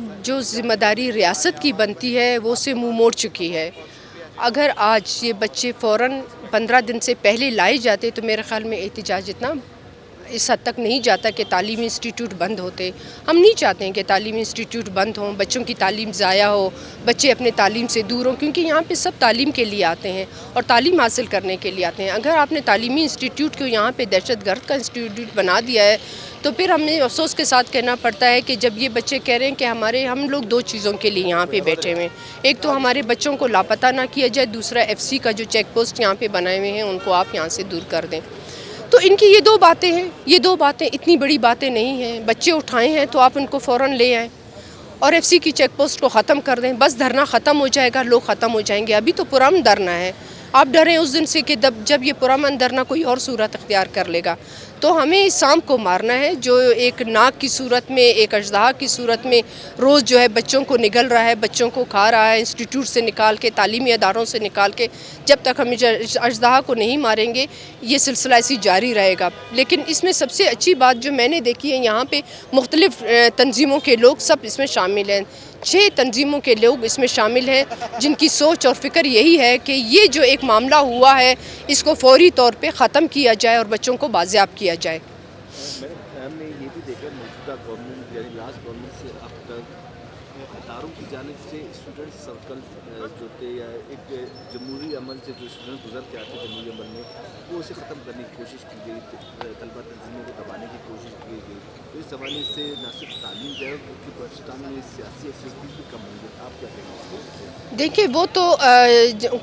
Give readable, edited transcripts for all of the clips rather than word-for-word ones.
जो जिम्मेदारी रियासत की बनती है वो से मुंह मोड़ चुकी है। अगर आज ये बच्चे फ़ौरन 15 दिन से पहले लाए जाते तो मेरे ख़्याल में एहतिजाज इतना इस हद तक नहीं जाता कि तालीमी इंस्टीट्यूट बंद होते। हम नहीं चाहते हैं कि तालीमी इंस्टीट्यूट बंद हों, बच्चों की तालीम ज़ाया हो, बच्चे अपने तालीम से दूर हों, क्योंकि यहाँ पे सब तालीम के लिए आते हैं और तालीम हासिल करने के लिए आते हैं। अगर आपने तालीमी इंस्टीट्यूट को यहाँ पे दहशतगर्द का इंस्टीट्यूट बना दिया है तो फिर हमें अफसोस के साथ कहना पड़ता है कि जब ये बच्चे कह रहे हैं कि हम लोग दो चीज़ों के लिए यहाँ पे बैठे हुए हैं। एक तो हमारे बच्चों को लापता ना किया जाए, दूसरा FC का जो चेक पोस्ट यहाँ पे बनाए हुए हैं उनको आप यहाँ से दूर कर दें। तो इनकी ये दो बातें हैं, ये दो बातें इतनी बड़ी बातें नहीं हैं। बच्चे उठाए हैं तो आप उनको फ़ौरन ले आएँ और FC की चेक पोस्ट को ख़त्म कर दें। बस धरना ख़त्म हो जाएगा, लोग ख़त्म हो जाएंगे। अभी तो पुरअमन धरना है, आप डरें उस दिन से कि जब ये पुरअमन धरना कोई और सूरत अख्तियार कर लेगा। तो हमें इस सांप को मारना है जो एक नाग की सूरत में, एक अजदहा की सूरत में रोज़ जो है बच्चों को निगल रहा है, बच्चों को खा रहा है, इंस्टीट्यूट से निकाल के, तालीमी अदारों से निकाल के। जब तक हम अजदहा को नहीं मारेंगे ये सिलसिला ऐसी जारी रहेगा। लेकिन इसमें सबसे अच्छी बात जो मैंने देखी है, यहाँ पे मुख्तलिफ़ तंजीमों के लोग सब इसमें शामिल हैं। 6 तंजीमों के लोग इसमें शामिल हैं जिनकी सोच और फ़िक्र यही है कि ये जो एक मामला हुआ है इसको फ़ौरी तौर पे ख़त्म किया जाए और बच्चों को बाज़ियाब किया जाए। हमने ये भी देखा मौजूदा गवर्नमेंट यानी लास्ट गवर्नमेंट से अब तक अदारों की जानिब से स्टूडेंट सर्कल जो थे या एक जमहूरी अमल से जो स्टूडेंट गुजर के आते जमहूरी अमल में वो उसे ख़त्म करने की कोशिश की गई, तलबा तंजीमों को दबाने की कोशिश की गई। तो इस हवाले से न सिर्फ तालीम जो है बल्कि पाकिस्तान में सियासी एक्टिविटीज़ भी कम होंगी। आप क्या कहेंगे? देखिए वो तो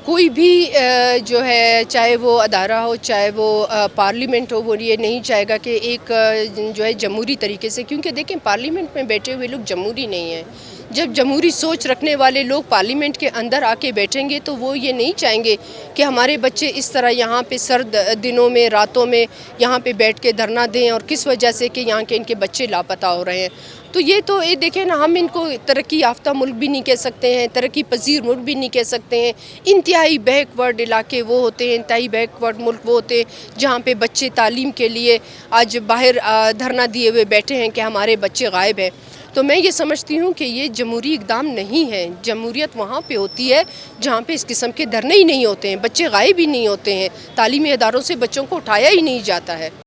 कोई भी जो है, चाहे वो अदारा हो, चाहे वो पार्लियामेंट हो, वो ये नहीं चाहेगा कि एक जो है जमहूरी तरीके से, क्योंकि देखें पार्लियामेंट में बैठे हुए लोग जमहूरी नहीं हैं। जब जमहूरी सोच रखने वाले लोग पार्लियामेंट के अंदर आके बैठेंगे तो वो ये नहीं चाहेंगे कि हमारे बच्चे इस तरह यहाँ पे सर्द दिनों में, रातों में यहाँ पे बैठ के धरना दें, और किस वजह से कि यहाँ के इनके बच्चे लापता हो रहे हैं। तो ये तो ये देखें ना, हम इनको तरक्की याफ्ता मुल्क भी नहीं कह सकते हैं, तरक्की पजीर मुल्क भी नहीं कह सकते हैं। इंतहाई बैकवर्ड इलाके वो होते हैं, इंतहाई बैकवर्ड मुल्क वो होते हैं जहाँ पे बच्चे तालीम के लिए आज बाहर धरना दिए हुए बैठे हैं कि हमारे बच्चे गायब हैं। तो मैं ये समझती हूँ कि ये जमहूरी इक़दाम नहीं है। जमहूरियत वहाँ पे होती है जहाँ पे इस किस्म के धरने ही नहीं होते हैं, बच्चे गायब ही नहीं होते हैं, तालीमी अदारों से बच्चों को उठाया ही नहीं जाता है।